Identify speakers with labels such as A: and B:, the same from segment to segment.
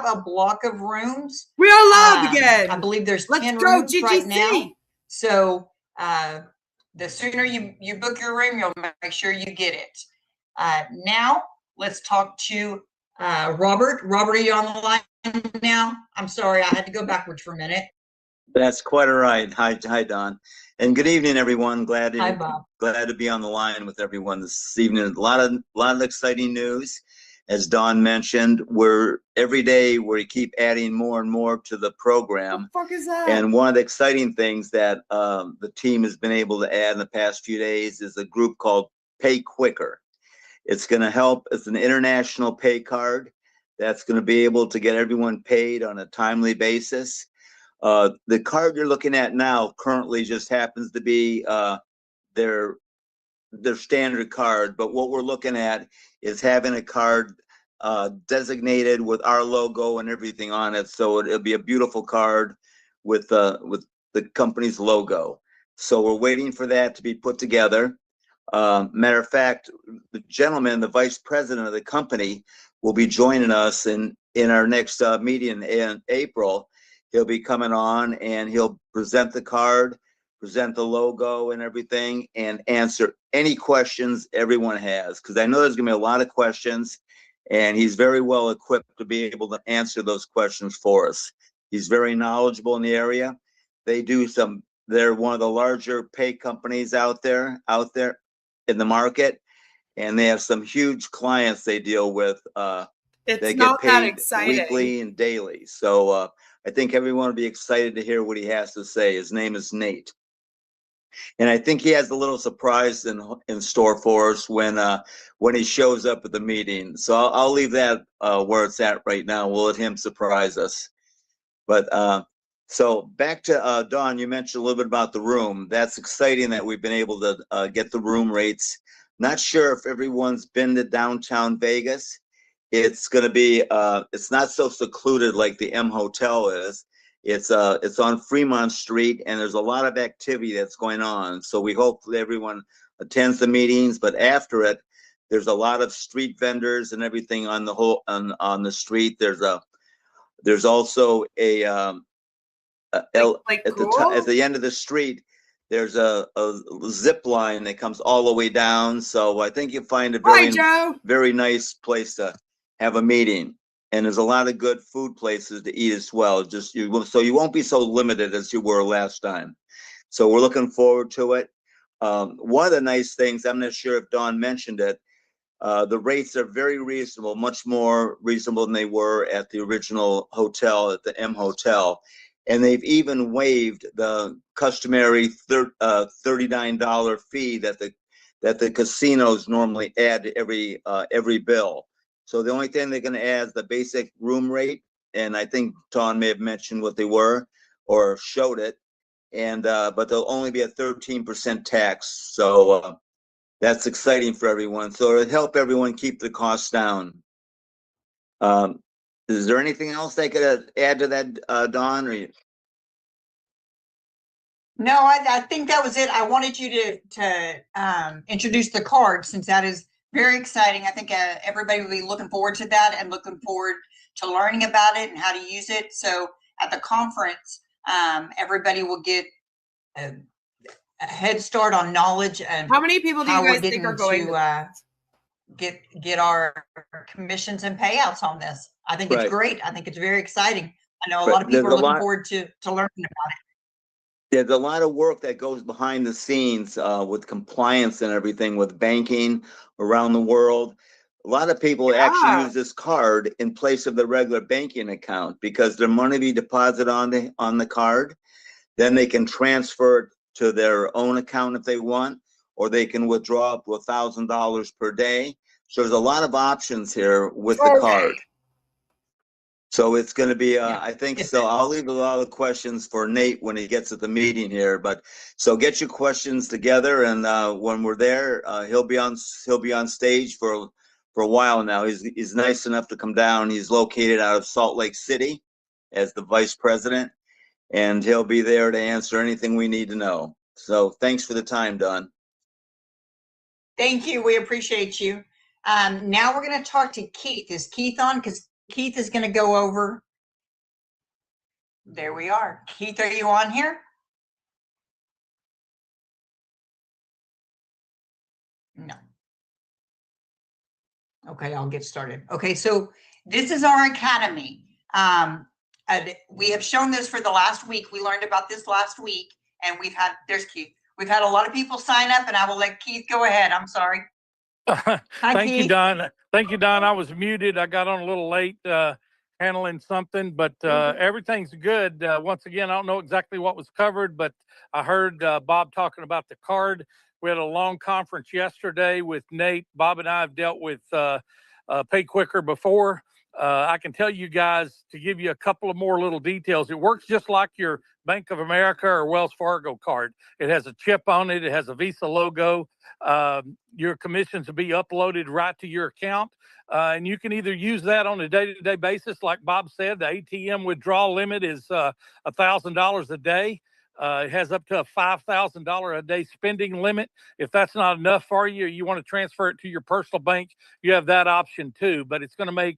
A: a block of rooms.
B: We are live again.
A: I believe there's
B: Let's
A: 10
B: go,
A: rooms
B: GGC.
A: right now. So the sooner you book your room, you'll make sure you get it. Now let's talk to Robert. Robert, are you on the line now? I'm sorry, I had to go backwards for a minute.
C: That's quite all right. Hi, Don, and good evening, everyone. Glad to be on the line with everyone this evening. A lot of exciting news, as Don mentioned. Every day we keep adding more and more to the program.
B: What the fuck is that?
C: And one of the exciting things that the team has been able to add in the past few days is a group called Pay Quicker. It's going to help. It's an international pay card that's going to be able to get everyone paid on a timely basis. The card you're looking at now currently just happens to be their standard card, but what we're looking at is having a card designated with our logo and everything on it. So it'll be a beautiful card with the company's logo. So we're waiting for that to be put together. Matter of fact, the gentleman, the vice president of the company, will be joining us in our next meeting in April. He'll be coming on and he'll present the card, present the logo and everything, and answer any questions everyone has. Because I know there's going to be a lot of questions, and he's very well equipped to be able to answer those questions for us. He's very knowledgeable in the area. They're one of the larger pay companies out there in the market, and they have some huge clients they deal with. They get paid weekly and daily. So I think everyone will be excited to hear what he has to say. His name is Nate. And I think he has a little surprise in store for us when he shows up at the meeting. So I'll leave that where it's at right now. We'll let him surprise us. But so back to Dawn, you mentioned a little bit about the room. That's exciting that we've been able to get the room rates. Not sure if everyone's been to downtown Vegas. It's going to be, it's not so secluded like the M Hotel is. It's on Fremont Street, and there's a lot of activity that's going on. So we hope that everyone attends the meetings, but after it, there's a lot of street vendors and everything on the street. There's also at the end of the street, there's a zip line that comes all the way down. So I think you'll find a very nice place to have a meeting. And there's a lot of good food places to eat as well. So you won't be so limited as you were last time. So we're looking forward to it. One of the nice things, I'm not sure if Dawn mentioned it, the rates are very reasonable, much more reasonable than they were at the original hotel, at the M Hotel. And they've even waived the customary $39 fee that the casinos normally add to every bill. So the only thing they're going to add is the basic room rate, and I think Dawn may have mentioned what they were or showed it, and but there'll only be a 13% tax. So that's exciting for everyone. So it'll help everyone keep the costs down. Is there anything else I could add to that, Dawn?
A: No, I think that was it. I wanted you to introduce the card, since that is very exciting. I think everybody will be looking forward to that and looking forward to learning about it and how to use it. So at the conference, everybody will get a head start on knowledge and
B: how many people do you guys think are going
A: to get our commissions and payouts on this. I think it's great. I think it's very exciting. I know a lot of people are looking forward to learning about it.
C: There's a lot of work that goes behind the scenes with compliance and everything with banking around the world. A lot of people actually use this card in place of the regular banking account because their money be deposited on the card. Then they can transfer it to their own account if they want, or they can withdraw up to $1,000 per day. So there's a lot of options here with the card. So it's going to be, I think so. I'll leave a lot of questions for Nate when he gets at the meeting here. But so get your questions together, and when we're there, he'll be on stage for a while now. He's nice enough to come down. He's located out of Salt Lake City as the vice president, and he'll be there to answer anything we need to know. So thanks for the time, Don.
A: Thank you. We appreciate you. Now we're going to talk to Keith. Is Keith on? Because Keith is going to go over. There we are. Keith, are you on here? No. Okay, I'll get started. Okay, so this is our academy. We have shown this for the last week. We learned about this last week, and there's Keith. We've had a lot of people sign up, and I will let Keith go ahead. I'm sorry. Hi,
D: Thank
A: Keith.
D: you, Don. Thank you, Don. I was muted. I got on a little late handling something, but everything's good. Once again, I don't know exactly what was covered, but I heard Bob talking about the card. We had a long conference yesterday with Nate. Bob and I have dealt with Pay Quicker before. I can tell you guys, to give you a couple of more little details, it works just like your Bank of America or Wells Fargo card. It has a chip on it. It has a Visa logo. Your commissions will be uploaded right to your account. And you can either use that on a day-to-day basis. Like Bob said, the ATM withdrawal limit is $1,000 a day. It has up to a $5,000 a day spending limit. If that's not enough for you, you want to transfer it to your personal bank, you have that option too. But it's going to make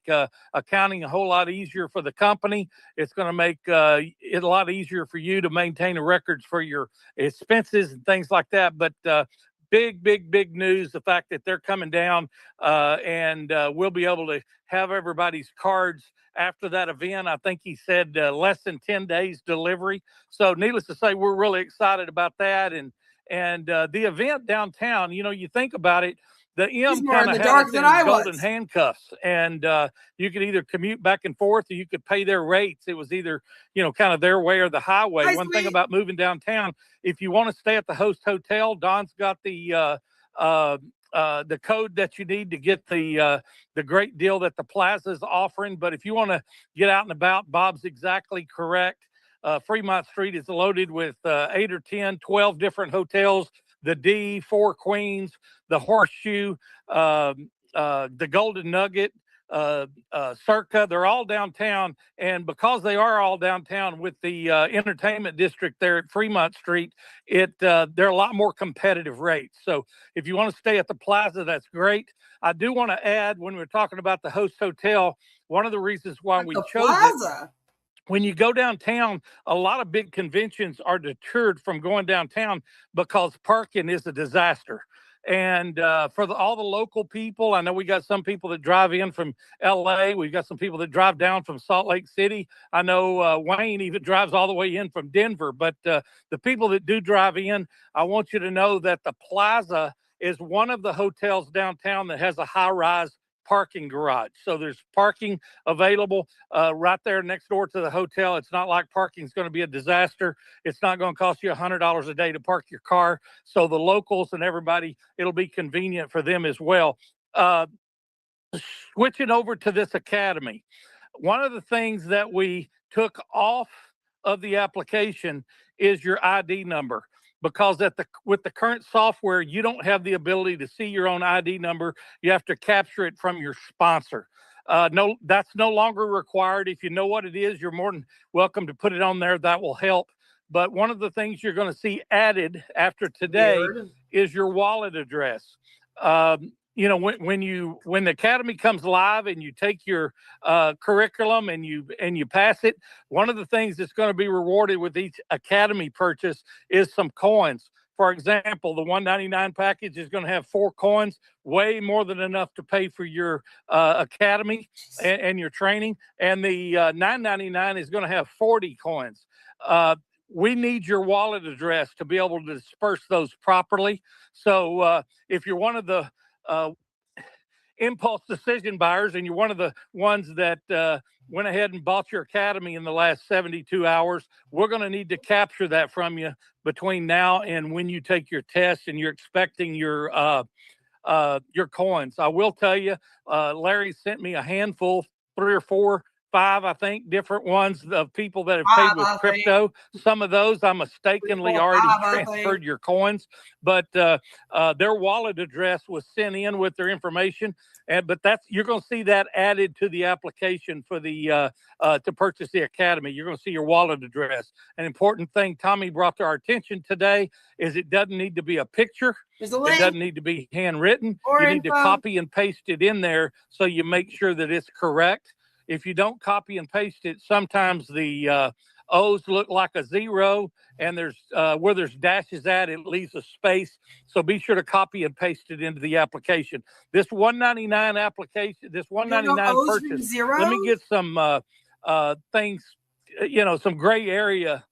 D: accounting a whole lot easier for the company. It's going to make it a lot easier for you to maintain the records for your expenses and things like that. But big news, the fact that they're coming down and we'll be able to have everybody's cards after that event. I think he said less than 10 days delivery. So needless to say, we're really excited about that. And the event downtown, you know, you think about it, the M kind of had us in golden handcuffs, and you could either commute back and forth or you could pay their rates. It was either, you know, kind of their way or the highway. One thing about moving downtown, if you want to stay at the host hotel, Don's got the code that you need to get the great deal that the plaza is offering. But if you want to get out and about, Bob's exactly correct. Fremont Street is loaded with 8 or 10, 12 different hotels. The D, Four Queens, the Horseshoe, the Golden Nugget, Circa, they're all downtown. And because they are all downtown with the entertainment district there at Fremont Street, they're a lot more competitive rates. So if you want to stay at the plaza, that's great. I do want to add, when we're talking about the host hotel, one of the reasons why we chose it, when you go downtown, a lot of big conventions are deterred from going downtown because parking is a disaster. And for all the local people, I know we got some people that drive in from LA. We've got some people that drive down from Salt Lake City. I know Wayne even drives all the way in from Denver. But the people that do drive in, I want you to know that the Plaza is one of the hotels downtown that has a high-rise parking garage. So there's parking available right there next door to the hotel. It's not like parking is going to be a disaster. It's not going to cost you $100 a day to park your car. So the locals and everybody, it'll be convenient for them as well. Switching over to this academy, one of the things that we took off of the application is your ID number. Because with the current software, you don't have the ability to see your own ID number. You have to capture it from your sponsor. No, that's no longer required. If you know what it is, you're more than welcome to put it on there. That will help. But one of the things you're going to see added after today is your wallet address. You know, when the academy comes live and you take your curriculum and you pass it, one of the things that's going to be rewarded with each academy purchase is some coins. For example, the $199 package is going to have 4 coins, way more than enough to pay for your academy and your training. And the $999 is going to have 40 coins. We need your wallet address to be able to disperse those properly. So if you're one of the impulse decision buyers and you're one of the ones that went ahead and bought your academy in the last 72 hours, we're going to need to capture that from you between now and when you take your test and you're expecting your coins. I will tell you, Larry sent me a handful, 3 or 4, 5, I think, different ones of people that have paid with crypto. Some of those I mistakenly already transferred your coins, but their wallet address was sent in with their information. But you're going to see that added to the application for the to purchase the academy. You're going to see your wallet address. An important thing Tommy brought to our attention today is it doesn't need to be a picture. It doesn't need to be handwritten. You need to copy and paste it in there so you make sure that it's correct. if you don't copy and paste it, sometimes the O's look like a 0, and there's where there's dashes at, it leaves a space. So be sure to copy and paste it into the application. This $199 application, this $199 purchase. Let me get some things, some gray area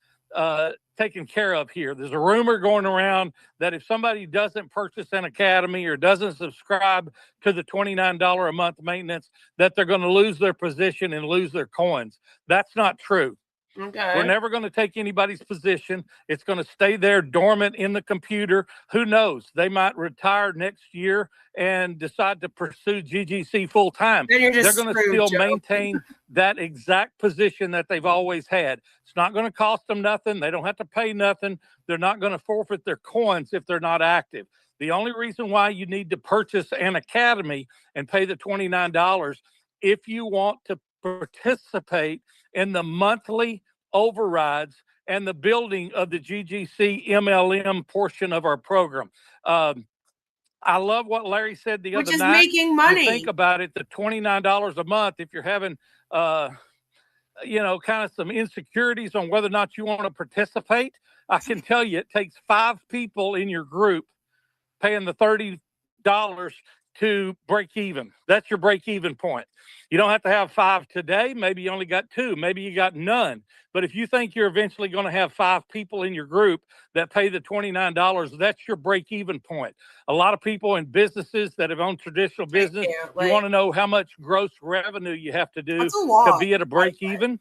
D: taken care of here. There's a rumor going around that if somebody doesn't purchase an academy or doesn't subscribe to the $29 a month maintenance, that they're going to lose their position and lose their coins. That's not true.
B: Okay.
D: We're never going to take anybody's position. It's going to stay there dormant in the computer. Who knows? They might retire next year and decide to pursue GGC full time. They're going to still maintain that exact position that they've always had. It's not going to cost them nothing. They don't have to pay nothing. They're not going to forfeit their coins if they're not active. The only reason why you need to purchase an academy and pay the $29 if you want to participate in the monthly overrides and the building of the GGC MLM portion of our program. I love what Larry said the other night.
B: Which is making money.
D: You think about it, the $29 a month, if you're having, kind of some insecurities on whether or not you want to participate, I can tell you it takes 5 people in your group paying the $30 to break even. That's your break even point. You don't have to have 5 today. Maybe you only got 2. Maybe you got none. But if you think you're eventually going to have 5 people in your group that pay the $29, that's your break even point. A lot of people in businesses that have owned traditional business, you want to know how much gross revenue you have to do to be at a break even.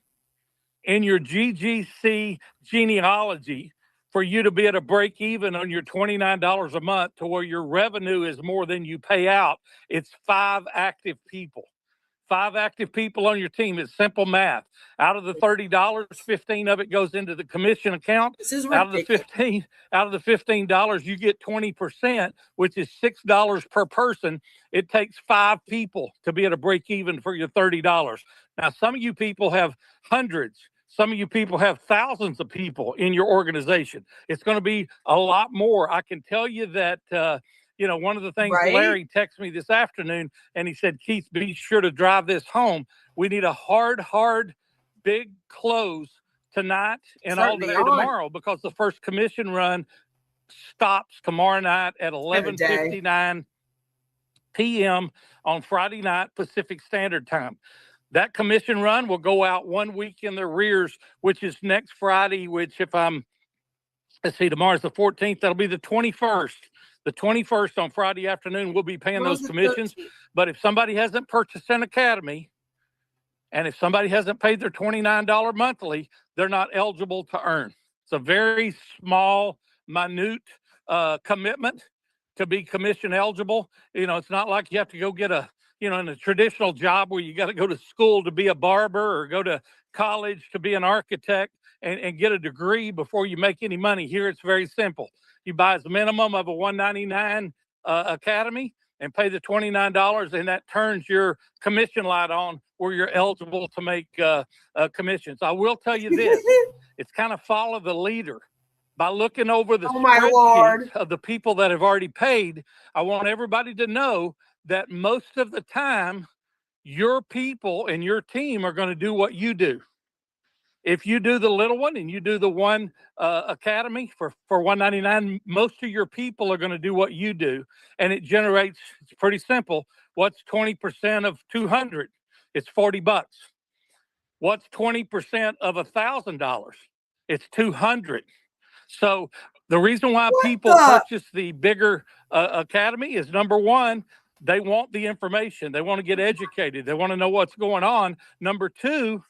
D: In your GGC genealogy, for you to be at a break even on your $29 a month to where your revenue is more than you pay out, it's 5 active people. 5 active people on your team. It's simple math. Out of the $30, 15 of it goes into the commission account.
B: This is
D: out of the $15, you get 20%, which is $6 per person. It takes 5 people to be at a break even for your $30. Now, some of you people have hundreds. Some of you people have thousands of people in your organization. It's going to be a lot more. I can tell you that, one of the things Larry texted me this afternoon, and he said, Keith, be sure to drive this home. We need a hard, big close tonight and all day tomorrow, because the first commission run stops tomorrow night at 11:59 p.m. on Friday night Pacific Standard Time. That commission run will go out 1 week in the arrears, which is next Friday, which tomorrow's the 14th, that'll be the 21st. The 21st on Friday afternoon, we'll be paying those commissions. But if somebody hasn't purchased an academy, and if somebody hasn't paid their $29 monthly, they're not eligible to earn. It's a very small, minute commitment to be commission eligible. It's not like you have to go get in a traditional job where you got to go to school to be a barber or go to college to be an architect and get a degree before you make any money. Here, it's very simple. You buy a minimum of a $199 academy and pay the $29, and that turns your commission light on where you're eligible to make commissions. I will tell you this, it's kind of follow the leader. By looking over the spreadsheet of the people that have already paid, I want everybody to know that most of the time, your people and your team are going to do what you do. If you do the little one and you do the one academy for $199, most of your people are going to do what you do. And it generates, it's pretty simple. What's 20% of 200? It's $40. What's 20% of $1,000? It's 200. So the reason why people purchase the bigger academy is, number one, they want the information. They want to get educated. They want to know what's going on. Number two,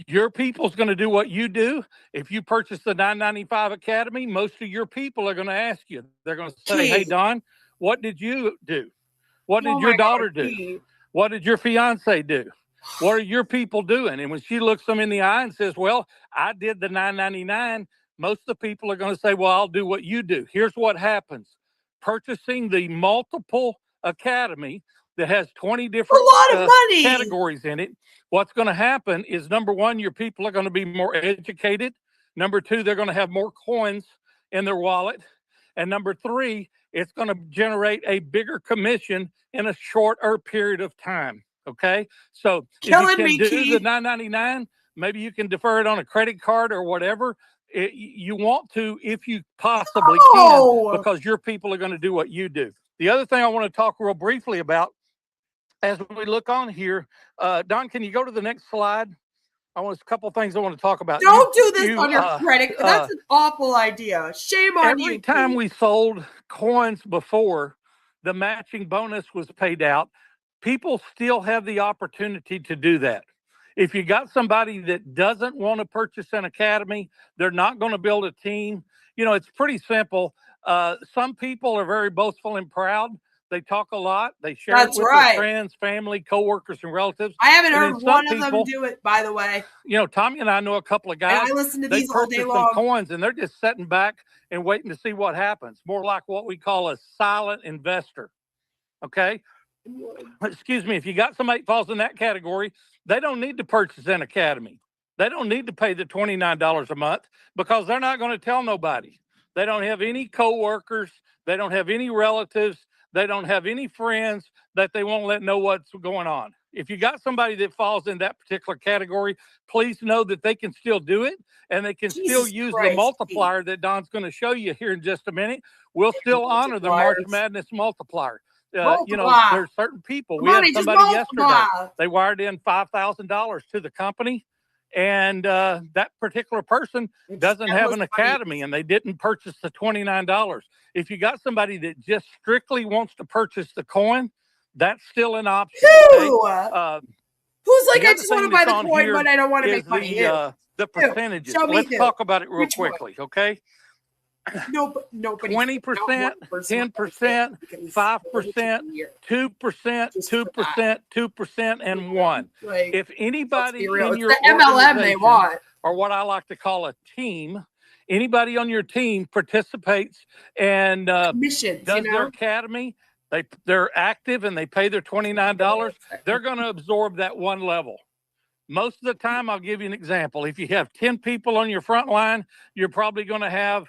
D: your people's going to do what you do. If you purchase the $9.95 academy, most of your people are going to ask you. They're going to say, hey, Don, what did you do? What did your daughter do? What did your fiance do? What are your people doing? And when she looks them in the eye and says, well, I did the $9.99, most of the people are going to say, well, I'll do what you do. Here's what happens. Purchasing the multiple academy that has 20 different categories in it, what's going to happen is, number one, your people are going to be more educated. Number two, they're going to have more coins in their wallet. And number three, it's going to generate a bigger commission in a shorter period of time. Okay. So if
B: Killing
D: you can
B: me,
D: do
B: Keith.
D: the $9.99, maybe you can defer it on a credit card or whatever. You want to, if you possibly
B: No.
D: can, because your people are going to do what you do. The other thing I want to talk real briefly about as we look on here, Don, can you go to the next slide? I want a couple things I want to talk about.
B: Don't do this on your credit. That's an awful idea. Shame on you.
D: Every time we sold coins before the matching bonus was paid out, people still have the opportunity to do that. If you got somebody that doesn't want to purchase an academy, they're not going to build a team. You know, it's pretty simple. Some people are very boastful and proud. They talk a lot. They share it with their friends, family, coworkers, and relatives.
B: I haven't heard one of them do it, by the way.
D: You know, Tommy and I know a couple of guys.
B: And I listen to these all day long.
D: Some coins, and they're just sitting back and waiting to see what happens. More like what we call a silent investor. Okay. Excuse me. If you got somebody that falls in that category, they don't need to purchase an academy. They don't need to pay the $29 a month because they're not going to tell nobody. They don't have any coworkers. They don't have any relatives. They don't have any friends that they won't let know what's going on. If you got somebody that falls in that particular category, please know that they can still do it and they can still use the multiplier that Don's going to show you here in just a minute. We'll still honor the March Madness multiplier. You know, there's certain people. We had somebody yesterday. They wired in $5,000 to the company, and that particular person doesn't have an academy, and they didn't purchase the $29. If you got somebody that just strictly wants to purchase the coin, that's still an option. Okay?
B: Who's like, I just want to buy the coin, but I don't want to make money.
D: The percentages. Let's talk about it real quickly, okay?
B: Nobody.
D: 20%, 10%, 5%, 2%, 2%, 2%, and 1%. If anybody in your
B: MLM they want,
D: or what I like to call a team, anybody on your team participates and does their academy, they're active and they pay their $29, they're going to absorb that one level. Most of the time, I'll give you an example. If you have 10 people on your front line, you're probably going to have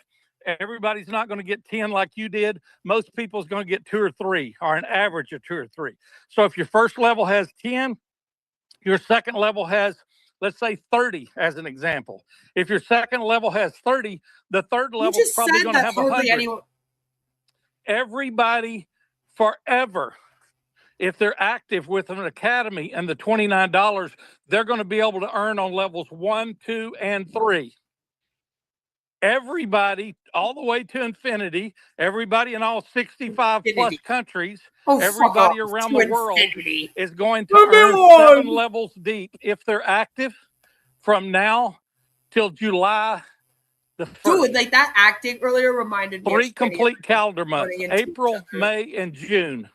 D: everybody's not going to get 10 like you did. Most people's going to get 2 or 3, or an average of 2 or 3. So if your first level has 10, your second level has, let's say, 30 as an example. If your second level has 30, the third level is probably going to have 100. Everybody forever, if they're active with an academy and the $29, they're going to be able to earn on levels 1, 2, and 3. Everybody all the way to infinity, everybody in all 65 plus countries, everybody around the world is going to earn 7 levels deep if they're active from now till July the 1st.
B: Dude, like that acting earlier reminded me.
D: 3 complete calendar months, April, May, and June.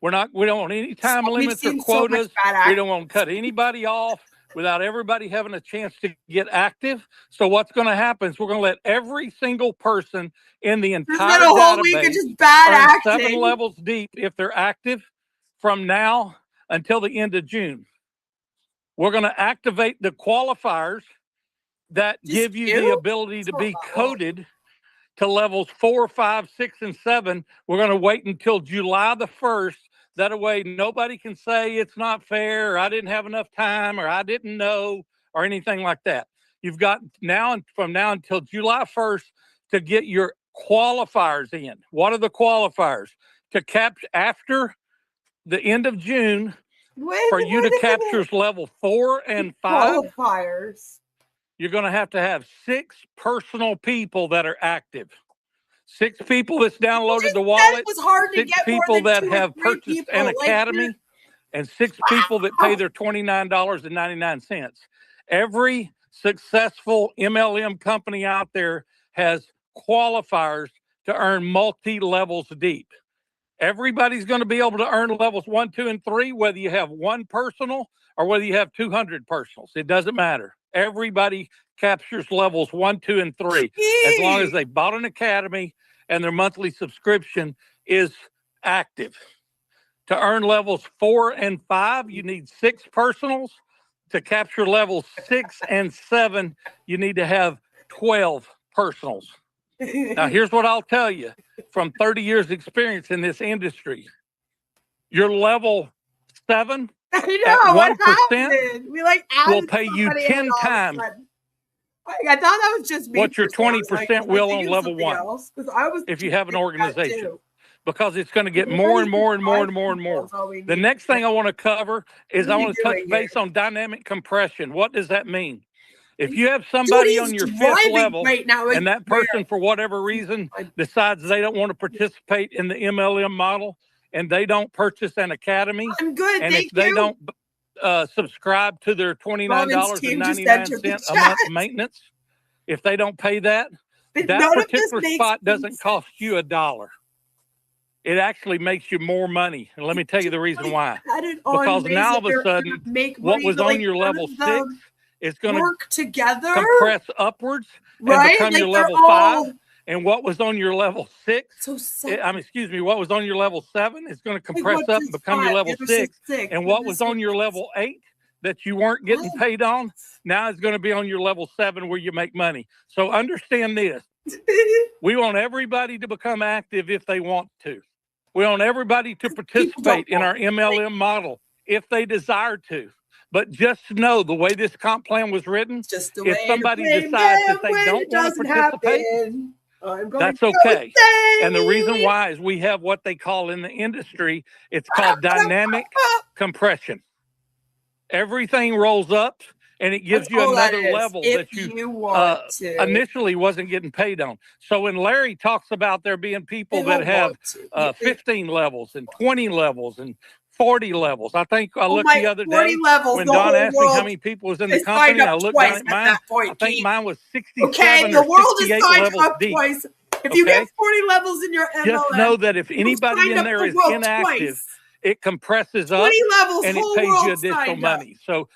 D: We don't want any time limits or quotas. We don't want to cut anybody off without everybody having a chance to get active. So what's going to happen is we're going to let every single person in the entire database earn 7 levels deep if they're active from now until the end of June. We're going to activate the qualifiers that give you the ability to be coded to levels 4, 5, 6, and 7. We're going to wait until July the 1st. That way, nobody can say it's not fair, or I didn't have enough time, or I didn't know, or anything like that. You've got from now until July 1st to get your qualifiers in. What are the qualifiers? To capture after the end of June, for you to capture level 4 and 5.
B: Qualifiers.
D: You're going to have 6 personal people that are active. 6 people that's downloaded the wallet, 6 people that have purchased an academy, and 6 people that pay their $29.99. Every successful MLM company out there has qualifiers to earn multi-levels deep. Everybody's going to be able to earn levels 1, 2, and 3, whether you have 1 personal or whether you have 200 personals. It doesn't matter. Everybody captures levels 1, 2, and 3 as long as they bought an academy and their monthly subscription is active. To earn levels 4 and 5, you need 6 personals. To capture levels 6 and 7, you need to have 12 personals. Now, here's what I'll tell you from 30 years experience in this industry. Your level 7
B: I know what
D: 1%
B: happened. We like
D: will
B: added
D: pay you
B: somebody in
D: 10
B: all of a
D: times
B: sudden. Like, I thought that was just me.
D: what your
B: for a second. I was
D: 20%
B: am I
D: will on
B: thinking
D: level
B: something
D: 1
B: else? 'Cause I was
D: if you have an
B: thinking that
D: organization,
B: too.
D: because it's going to get
B: We
D: more
B: might
D: and more and
B: need
D: more
B: 5
D: and more and
B: people
D: more.
B: is all we
D: The
B: need.
D: next thing I want to cover is
B: What
D: I
B: are you
D: want to touch
B: doing
D: base
B: here?
D: on dynamic compression. What does that mean? If you have somebody on
B: Dude,
D: your
B: he's
D: 5th
B: driving
D: level
B: right now.
D: and that person, for whatever reason,
B: I-
D: decides they don't want to participate in the MLM model and they don't purchase an academy,
B: I'm good,
D: and if
B: thank
D: they
B: you.
D: don't subscribe to their
B: Robin's team just entered the
D: $29.99 a month
B: chat.
D: maintenance, if they don't pay that,
B: But
D: that
B: none of this
D: particular
B: makes
D: spot
B: any
D: doesn't cost you $1. It actually makes you more money. And let me tell you the reason why.
B: Had it on
D: Because
B: ways
D: now
B: that
D: all of a
B: they're
D: sudden,
B: gonna make
D: what
B: money,
D: was
B: but,
D: on
B: like,
D: your
B: none
D: level
B: of
D: 6
B: them
D: is going to
B: work together,
D: compress upwards and
B: right?
D: become
B: Like
D: your
B: they're
D: level
B: all
D: 5. And what was on your level 6,
B: so sad.
D: excuse me, what was on your level 7 is going to compress
B: what
D: up
B: is
D: and become your
B: 5?
D: level
B: The other
D: 6.
B: six.
D: And
B: And
D: what
B: this
D: was on
B: one
D: your
B: is-
D: level 8 that you weren't getting
B: What?
D: paid on, now is going to be on your level 7 where you make money. So understand this. We want everybody to become active if they want to. We want everybody to participate in our MLM model if they desire to. But just know the way this comp plan was written,
B: Just the
D: if
B: way
D: somebody
B: to play
D: decides that
B: them
D: they
B: when
D: don't
B: it
D: want to
B: doesn't
D: participate,
B: happen. I'm going
D: that's
B: to
D: okay.
B: say
D: And the reason why is we have what they call in the industry, it's called dynamic compression. Everything rolls up and it gives
B: That's
D: you
B: all that
D: another
B: is,
D: level
B: if
D: that you
B: want to.
D: initially wasn't getting paid on. So when Larry talks about there being people
B: They
D: that
B: don't
D: have
B: want to.
D: 15 levels and 20 levels and 40 levels. I think I looked
B: my
D: the other
B: 40
D: day
B: levels,
D: when
B: the
D: Don
B: whole
D: asked me how
B: world
D: many people was in the
B: is signed
D: company. I
B: up
D: looked
B: twice
D: down at
B: at
D: mine.
B: that point,
D: I think
B: Keith.
D: mine was 67
B: Okay,
D: or
B: the world is
D: 68
B: signed
D: levels
B: up
D: deep.
B: twice. If you
D: Okay?
B: get 40 levels in your MLM,
D: Just know that if anybody
B: signed
D: in
B: up
D: there
B: the
D: is
B: world
D: inactive,
B: twice.
D: it compresses
B: 20
D: up
B: levels,
D: and it
B: whole
D: pays you
B: world
D: additional
B: signed up.
D: money. So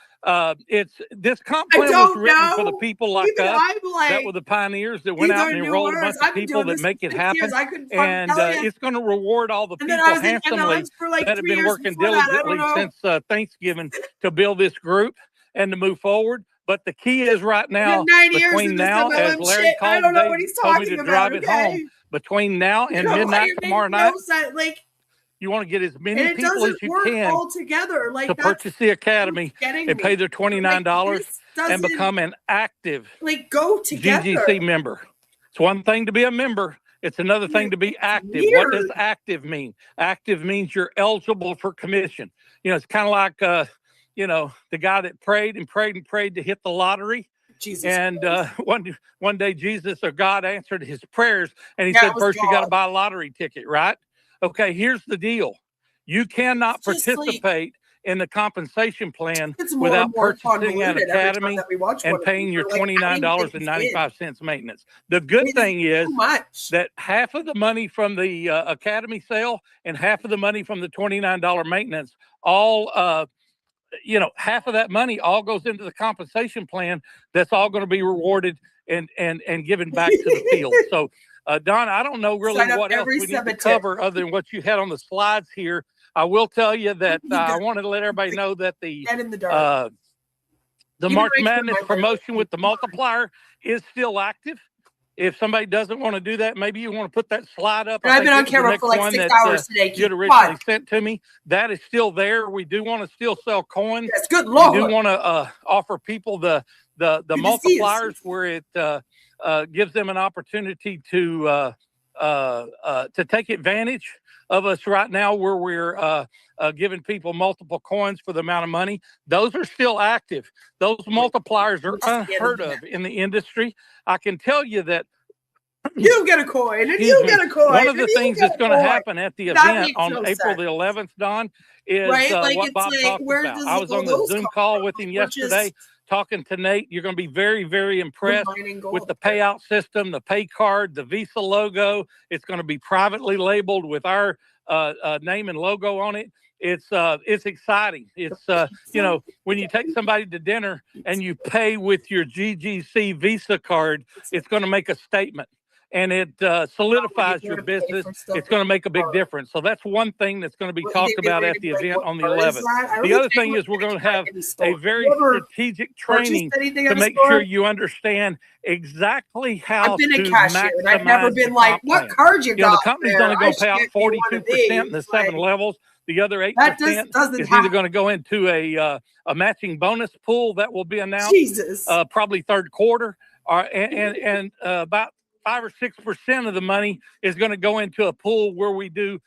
D: it's this comp
B: I
D: plan was
B: don't
D: written for the
B: know.
D: people like
B: Even
D: us
B: I'm like,
D: that were the pioneers that went
B: these
D: out
B: are
D: and
B: new
D: enrolled a
B: words.
D: bunch of
B: I've been
D: people
B: doing
D: that
B: this
D: make
B: for
D: it
B: 6
D: happen.
B: years. I couldn't fucking
D: And
B: tell you.
D: it's going to reward all the
B: And then
D: people
B: I was in
D: handsomely
B: MLMs for like
D: that have
B: 3
D: been
B: years
D: working
B: before that. I don't
D: diligently
B: know.
D: since Thanksgiving to build this group and to move forward. But the key is right now,
B: 9 years
D: between
B: in this
D: now, as
B: MLM
D: Larry
B: shit. I
D: called
B: don't know
D: Dave,
B: what he's
D: told me
B: talking
D: to
B: about.
D: drive it home, between now and
B: You know,
D: midnight
B: it
D: tomorrow
B: makes
D: night,
B: no sense. Like,
D: you want to get as
B: and
D: many
B: it
D: people as
B: doesn't
D: you
B: work
D: can
B: all together. Like,
D: to
B: that's
D: purchase the academy
B: getting
D: and pay
B: me.
D: their $29
B: Like, this
D: and
B: doesn't
D: become an active
B: like go together.
D: GGC member. It's one thing to be a member. It's another thing to be active. What does
B: weird.
D: active mean? Active means you're eligible for commission. You know, it's kind of like, you know, the guy that prayed and prayed and prayed to hit the lottery.
B: Jesus
D: And one day Jesus or God answered his prayers and he
B: That
D: said,
B: was
D: first you got to
B: God.
D: buy a lottery ticket, right? Okay, here's the deal. You cannot
B: It's just like-
D: participate in the compensation plan
B: It's more
D: without
B: and more
D: purchasing an
B: convoluted every time
D: academy
B: that we watch
D: and
B: one of
D: paying
B: these.
D: your
B: We're, like, adding things in.
D: $29.95 maintenance. The good
B: It's
D: thing is
B: too much.
D: that half of the money from the academy sale and half of the money from the $29 maintenance, all you know, half of that money all goes into the compensation plan. That's all going to be rewarded and given back to the field. So Don, I don't know really
B: Sign up
D: what else
B: every
D: we need to
B: cemetery.
D: cover other than what you had on the slides here. I will tell you that I wanted to let everybody know that the
B: Dead in the dark.
D: the
B: Even
D: March
B: right here,
D: Madness
B: my
D: promotion
B: life.
D: with the multiplier is still active. If somebody doesn't want to do that, maybe you want to put that slide up.
B: And I've been on camera for like 6 hours today.
D: You had originally sent to me. That is still there. We do want to still sell coins.
B: Yes, good Lord.
D: We do want to offer people the multipliers where it gives them an opportunity to take advantage of us right now, where we're giving people multiple coins for the amount of money. Those are still active. Those multipliers are unheard of in the industry. I can tell you that
B: you get a coin and you get a coin.
D: One of the things that's going to happen at the event on April the 11th, Don, is
B: like,
D: what Bob talked about. I was on the Zoom call with him yesterday talking to Nate. You're going to be very, very impressed with the payout system, the pay card, the Visa logo. It's going to be privately labeled with our name and logo on it. It's exciting. It's you know, when you take somebody to dinner and you pay with your GGC Visa card, it's going to make a statement. And it solidifies your business. It's going to make a big difference. So that's one thing that's going to be talked about at the event on the 11th. The other thing is we're going to have a very strategic training to make sure you understand exactly how to maximize
B: and I've never been like, what card you got?
D: The company's only going to pay out 42% in the 7 levels. The other 8%
B: doesn't
D: is either
B: happen.
D: going to go into a matching bonus pool that will be announced
B: Jesus.
D: probably third quarter, and about 5 or 6% of the money is going to go into a pool where we do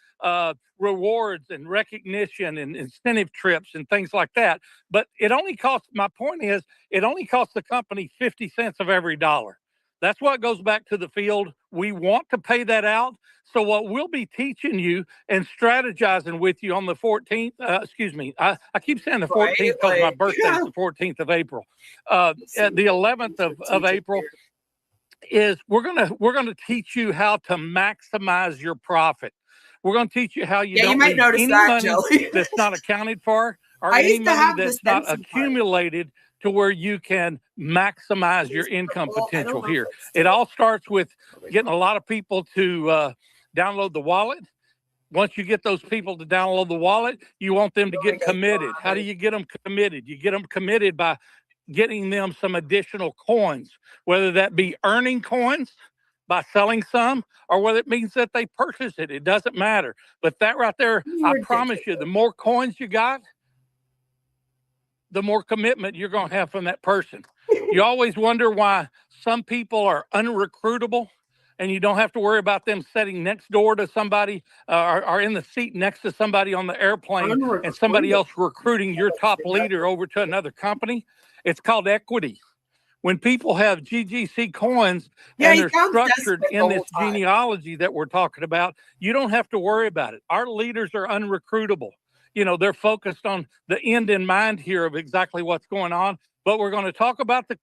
D: rewards and recognition and incentive trips and things like that. But it only costs, my point is, it only costs the company 50 cents of every dollar. That's what goes back to the field. We want to pay that out. So what we'll be teaching you and strategizing with you on the 14th, I keep saying the 14th because my birthday is the 14th of April. At the 11th of April is we're gonna teach you how to maximize your profit. We're gonna teach you how you don't
B: might
D: leave any money
B: Joey.
D: that's not accounted for or
B: I
D: any
B: used to
D: money
B: have
D: that's
B: the
D: not
B: Sensi part.
D: accumulated to where you can maximize your income
B: Well, I don't
D: potential
B: know
D: here.
B: if it's
D: It all starts with getting a lot of people to download the wallet. Once you get those people to download the wallet, you want them to get committed. How do you get them committed? You get them committed by getting them some additional coins, whether that be earning coins by selling some, or whether it means that they purchase it. It doesn't matter. But that right there, I promise you, the more coins you got, the more commitment you're going to have from that person. You always wonder why some people are unrecruitable and you don't have to worry about them sitting next door to somebody or in the seat next to somebody on the airplane and somebody else recruiting your top leader over to another company. It's called equity. When people have GGC coins and they're structured in this genealogy that we're talking about, you don't have to worry about it. Our leaders are unrecruitable. You know, they're focused on the end in mind here of exactly what's going on. But we're going to talk about the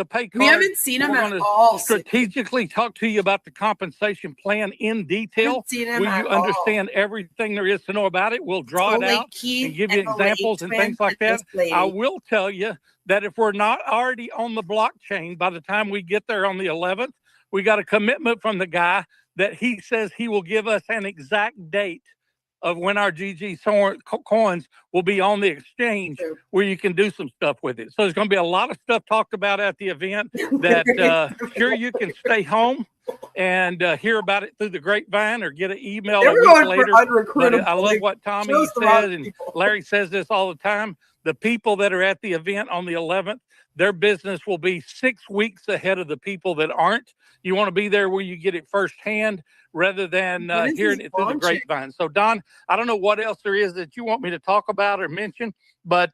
D: pay card.
B: We haven't seen them at all.
D: Strategically talk to you about the compensation plan in detail. Will you understand everything there is to know about it? We'll draw it out and give you examples and things like that. I will tell you that if we're not already on the blockchain by the time we get there on the 11th, we got a commitment from the guy that he says he will give us an exact date of when our GG coins will be on the exchange where you can do some stuff with it. So there's going to be a lot of stuff talked about at the event that sure you can stay home and hear about it through the grapevine or get an email a week later. But I love what Tommy says, and Larry says this all the time. The people that are at the event on the 11th, their business will be 6 weeks ahead of the people that aren't. You want to be there where you get it firsthand rather than hearing it through the grapevine. So, Don, I don't know what else there is that you want me to talk about or mention, but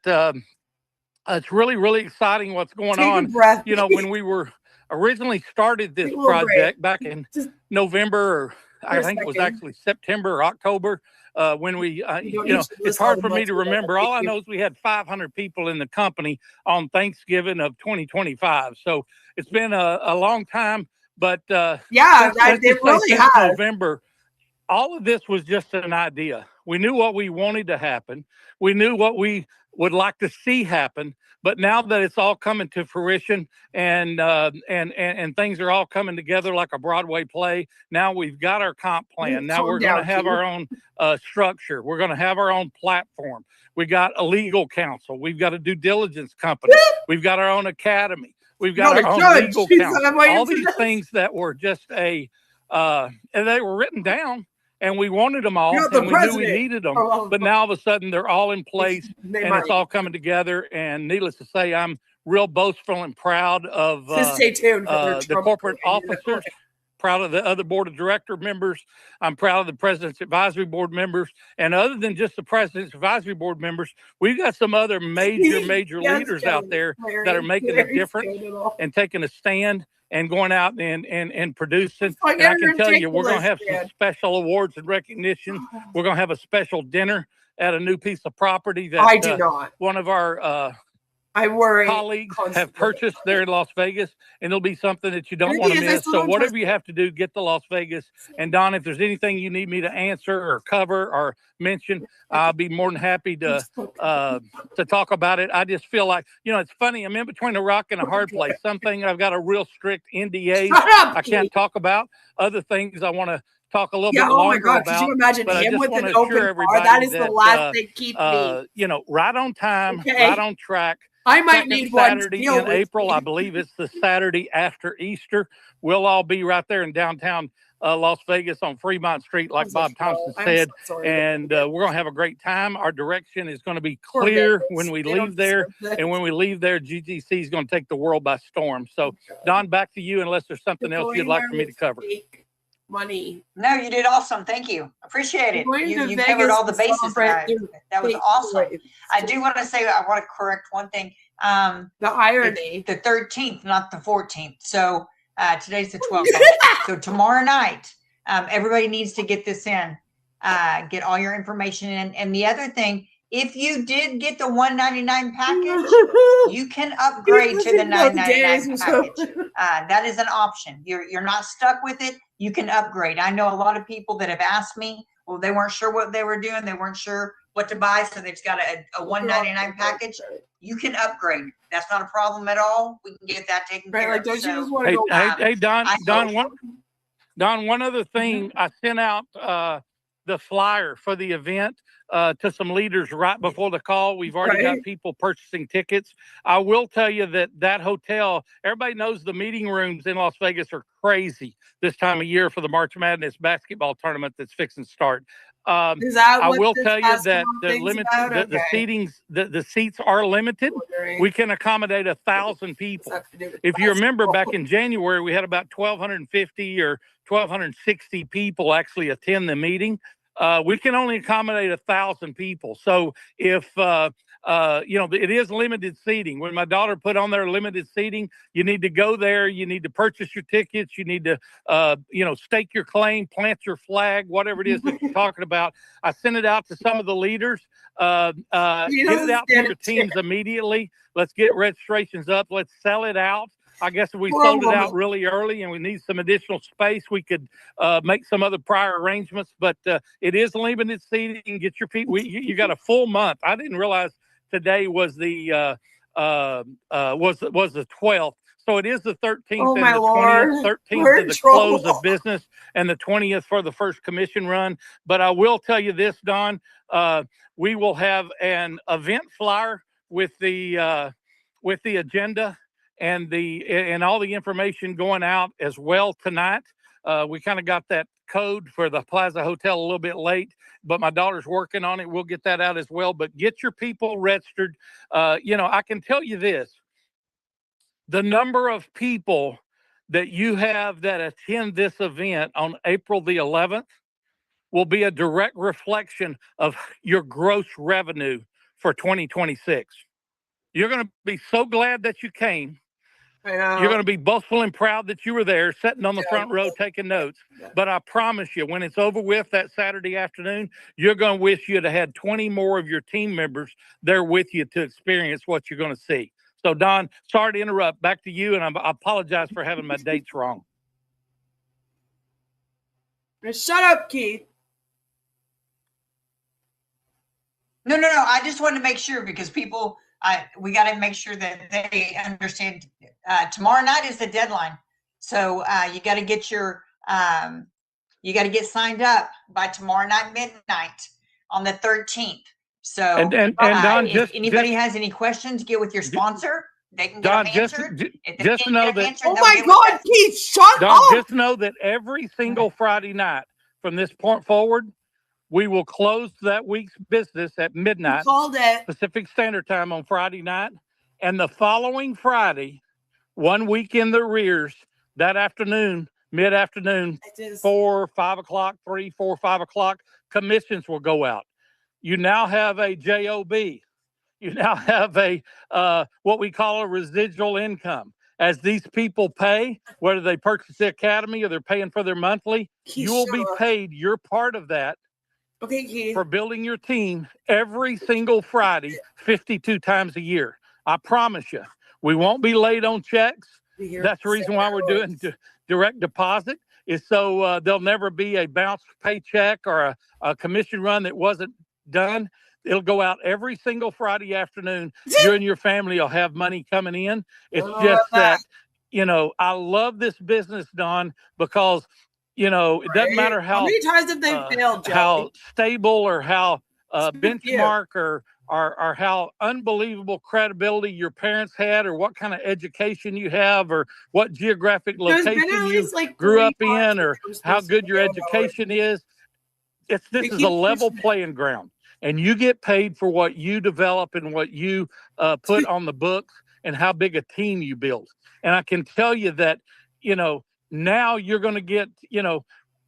D: it's really, really exciting what's going on. You know, when we were originally started this project back in November, or I think it was actually September or October, when we, you know, it's hard for me to remember. All I know is we had 500 people in the company on Thanksgiving of 2025. So it's been a long time, but it really has. November, all of this was just an idea. We knew what we wanted to happen. We knew what we would like to see happen. But now that it's all coming to fruition and things are all coming together like a Broadway play, now we've got our comp plan. Now we're going to have our own structure. We're going to have our own platform. We got a legal counsel. We've got a due diligence company. We've got our own academy. We've got our own legal counsel. All these things that were just and they were written down. And we wanted them all, and we knew we needed them. But now all of a sudden, they're all in place, and it's all coming together. And needless to say, I'm real boastful and proud of the corporate officers, proud of the other board of director members. I'm proud of the president's advisory board members. And other than just the president's advisory board members, we've got some other major leaders out there that are making a difference and taking a stand and going out and producing. And I can tell you, we're going to have some special awards and recognition. We're going to have a special dinner at a new piece of property that one of our colleagues have purchased there in Las Vegas, and it'll be something that you don't want to miss. So whatever you have to do, get to Las Vegas. And Don, if there's anything you need me to answer or cover or mention, I'll be more than happy to talk about it. I just feel like, you know, it's funny. I'm in between a rock and a hard place. Something I've got a real strict NDA I can't talk about. Other things I want to talk a little bit longer about.
B: Could you imagine him with an open bar? That is the last thing keep me.
D: You know, right on time, right on track.
B: I might need one
D: Saturday in April. I believe it's the Saturday after Easter. We'll all be right there in downtown Las Vegas on Fremont Street, like Bob Thompson said. And we're going to have a great time. Our direction is going to be clear when we leave there. And when we leave there, GGC is going to take the world by storm. So, Don, back to you, unless there's something else you'd like for me to cover.
B: Money.
A: No, you did awesome. Thank you. Appreciate it. You covered all the bases. That was awesome. I do want to say, I want to correct one thing.
B: The irony.
A: The 13th, not the 14th. So today's the 12th. So tomorrow night, everybody needs to get this in. Get all your information in. And the other thing, if you did get the $199 package, you can upgrade to the $999 package. That is an option. You're not stuck with it. You can upgrade. I know a lot of people that have asked me, well, they weren't sure what they were doing. They weren't sure what to buy. So they've got a $199 package. You can upgrade. That's not a problem at all. We can get that taken care of.
B: Don't you just want to go?
D: Hey, Don, one other thing. I sent out the flyer for the event to some leaders right before the call. We've already got people purchasing tickets. I will tell you that hotel, everybody knows the meeting rooms in Las Vegas are crazy this time of year for the March Madness basketball tournament that's fixing to start. I will tell you that the seats are limited. We can accommodate 1,000 people. If you remember back in January, we had about 1,250 or 1,260 people actually attend the meeting. We can only accommodate 1,000 people. So if it is limited seating. When my daughter put on their limited seating, you need to go there. You need to purchase your tickets. You need to, stake your claim, plant your flag, whatever it is that you're talking about. I sent it out to some of the leaders. Get it out to your teams immediately. Let's get registrations up. Let's sell it out. I guess if we sold it out really early and we need some additional space, we could make some other prior arrangements. But it is limited seating. Get your people. You got a full month. I didn't realize today was the 12th. So it is the 13th and the 20th. 13th is the close of business, and the 20th for the first commission run. But I will tell you this, Don. We will have an event flyer with the agenda and all the information going out as well tonight. We kind of got that code for the Plaza Hotel a little bit late, but my daughter's working on it. We'll get that out as well. But get your people registered. I can tell you this. The number of people that you have that attend this event on April the 11th will be a direct reflection of your gross revenue for 2026. You're going to be so glad that you came. You're going to be boastful and proud that you were there, sitting on the front row taking notes. But I promise you, when it's over with that Saturday afternoon, you're going to wish you'd have had 20 more of your team members there with you to experience what you're going to see. So, Don, sorry to interrupt. Back to you, and I apologize for having my dates wrong.
B: Shut up, Keith.
A: No. I just wanted to make sure because people, we got to make sure that they understand. Tomorrow night is the deadline, so you got to get get signed up by tomorrow night midnight on the 13th. So, and Don, if anybody has any questions, get with your sponsor. They can get them answered.
D: Just know that.
B: Oh my God, Keith, shut up!
D: Just know that every single Friday night from this point forward, we will close that week's business at midnight Pacific Standard Time on Friday night, and the following Friday, 1 week in the arrears, that afternoon, mid-afternoon, 4, 5 o'clock, 3, 4, 5 o'clock, commissions will go out. You now have a JOB. You now have a what we call a residual income. As these people pay, whether they purchase the academy or they're paying for their monthly, you will be paid your part of that for building your team every single Friday, 52 times a year. I promise you, we won't be late on checks. That's the reason why we're doing direct deposit. Is so there'll never be a bounced paycheck or a commission run that wasn't done. It'll go out every single Friday afternoon. You and your family will have money coming in. It's just that, I love this business, Don, because, it doesn't matter how
B: many times have they failed, Joey?
D: How stable or how benchmark or are how unbelievable credibility your parents had, or what kind of education you have, or what geographic location you grew up in, or how good your education is. This is a level playing ground, and you get paid for what you develop and what you put on the books and how big a team you build. And I can tell you that, now you're going to get,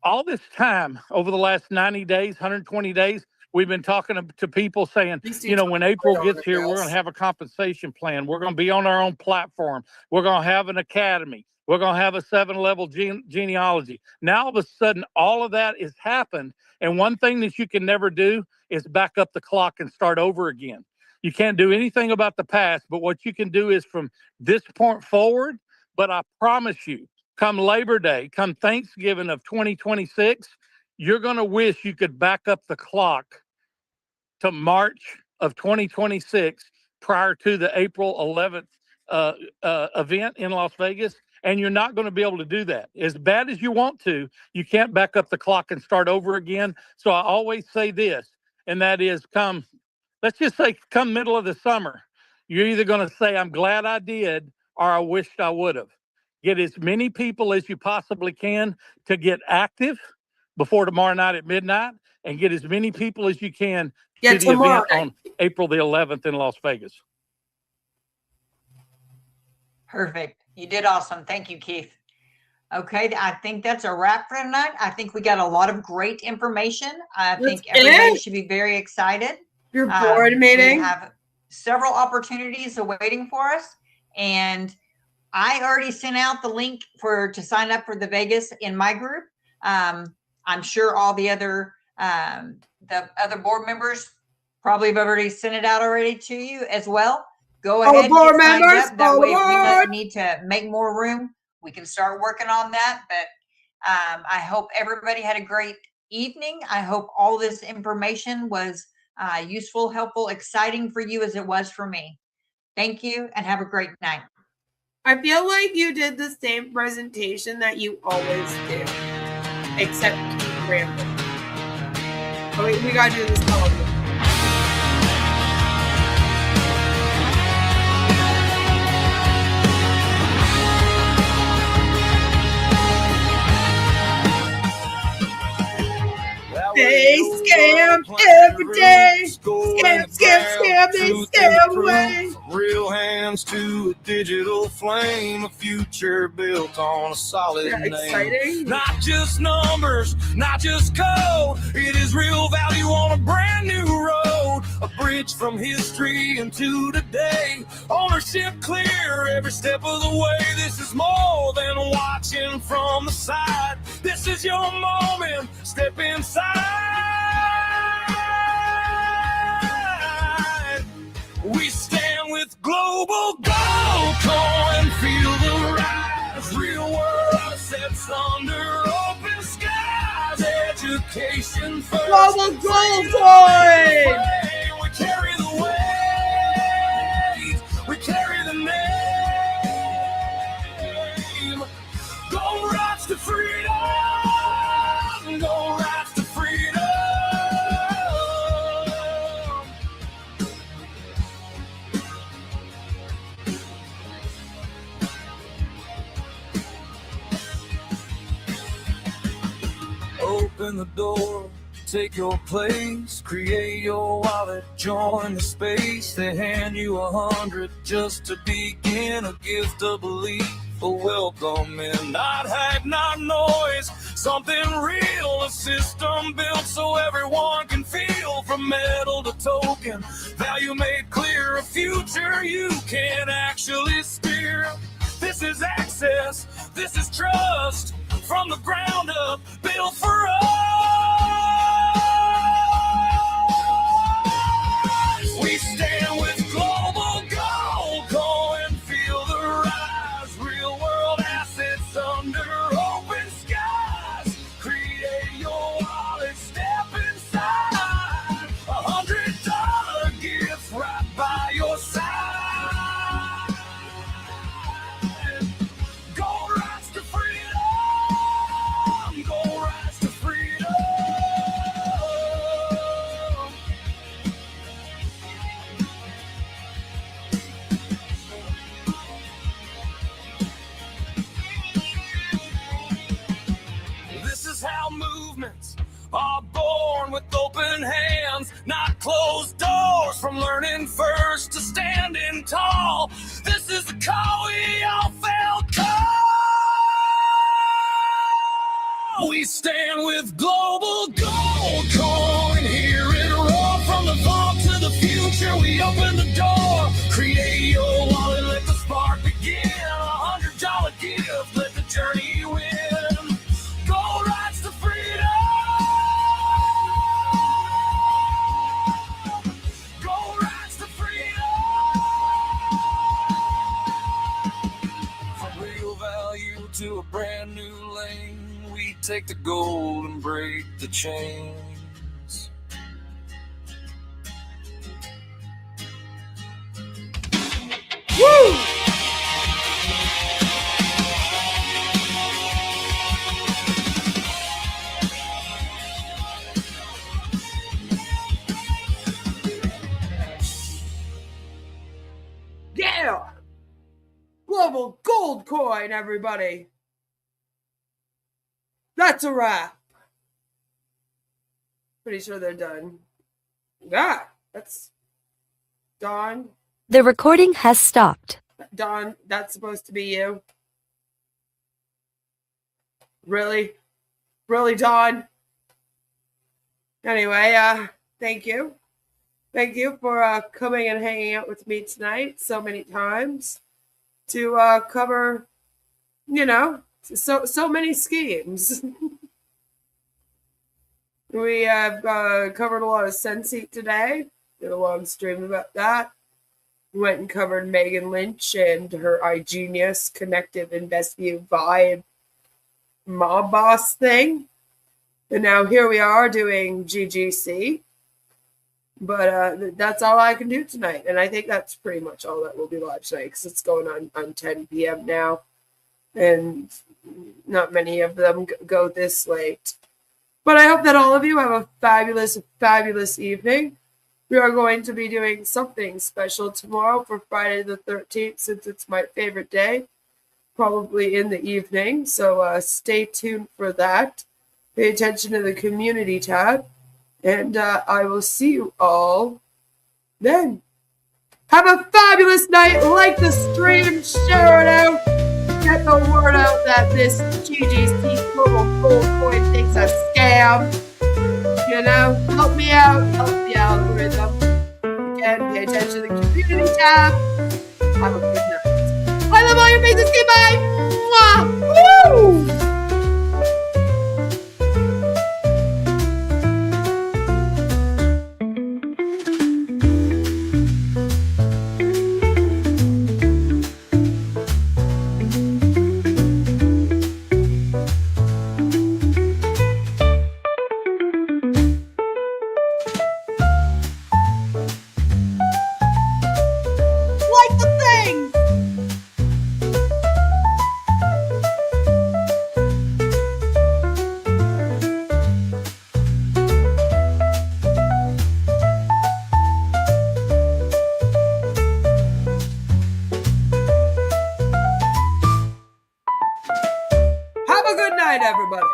D: all this time over the last 90 days, 120 days, we've been talking to people saying, when April gets here, we're going to have a compensation plan. We're going to be on our own platform. We're going to have an academy. We're going to have a 7-level genealogy. Now, all of a sudden, all of that has happened. And one thing that you can never do is back up the clock and start over again. You can't do anything about the past, but what you can do is from this point forward. But I promise you, come Labor Day, come Thanksgiving of 2026, you're going to wish you could back up the clock to March of 2026 prior to the April 11th event in Las Vegas. And you're not going to be able to do that. As bad as you want to, you can't back up the clock and start over again. So I always say this, and that is let's just say come middle of the summer, you're either going to say, I'm glad I did, or I wished I would have. Get as many people as you possibly can to get active before tomorrow night at midnight, and get as many people as you can to the event on April the 11th in Las Vegas.
A: Perfect. You did awesome. Thank you, Keith. Okay, I think that's a wrap for tonight. I think we got a lot of great information. I think everybody should be very excited.
B: Your board meeting.
A: We have several opportunities awaiting for us, and I already sent out the link to sign up for the Vegas in my group. I'm sure all the other board members probably have already sent it out already to you as well. Go ahead,
B: board members,
A: that way if we need to make more room, we can start working on that. But I hope everybody had a great evening. I hope all this information was useful, helpful, exciting for you as it was for me. Thank you and have a great night.
B: I feel like you did the same presentation that you always do, except keep rambling. Oh, wait, we gotta do this all again. They scam every day. Scam, they scam away.
E: Real hands to a digital flame, a future built on a solid name.
B: Exciting.
E: Not just numbers, not just code. It is real value on a brand new road. A bridge from history into today. Ownership clear every step of the way. This is more than watching from the side. This is your moment. Step inside. We stand with global gold coin, feel the rise. Real world assets under open skies. Education first.
B: Global gold coin.
E: We carry the weight. We carry the name. Go rise to freedom. Go rise to freedom. Open the door, take your place, create your wallet, join the space. They hand you 100 just to begin, a gift of belief, a welcome in. Not hype, not noise, something real, a system built so everyone can feel. From metal to token, value made clear, a future you can actually steer. This is access, this is trust, from the ground up, built for us. We stand with global gold coin, feel the rise. Real world assets under open skies. Create your wallet, step inside. $100 gift right by your side. Go rise to freedom. Go rise to freedom. open hands, not closed doors. From learning first to standing tall, this is the call we all felt call. We stand with Global Gold Coin. Hear it roar from the vault to the future. We open the door. Create your wallet, let the spark begin. $100 gift, let the journey win. Gold rides to freedom. Gold rides to freedom. From real value to a brand new lane, we take the gold and break the chains.
B: Woo! Yeah! Global Gold Coin, everybody. That's a wrap. Pretty sure they're done. Yeah, that's Dawn.
F: The recording has stopped.
B: Dawn, that's supposed to be you. Really? Really, Dawn? Anyway, thank you. Thank you for coming and hanging out with me tonight so many times to cover, you know, so many schemes. We have covered a lot of Senseat today. Did a long stream about that. We went and covered Megan Lynch and her iGenius Connective InvestView Vibe mob boss thing. And now here we are doing GGC. But that's all I can do tonight. And I think that's pretty much all that will be live tonight because it's going on 10 p.m. now. And not many of them go this late. But I hope that all of you have a fabulous, fabulous evening. We are going to be doing something special tomorrow for Friday the 13th since it's my favorite day. Probably in the evening. So stay tuned for that. Pay attention to the community tab. And I will see you all then. Have a fabulous night. Like the stream, share it out. Get the word out that this GGC Global Gold Coin thing's a scam. You know, help me out. Help the algorithm. Again, pay attention to the community tab. Have a good night. I love all your faces. Goodbye. Mwah. Woo! Have a good night, everybody.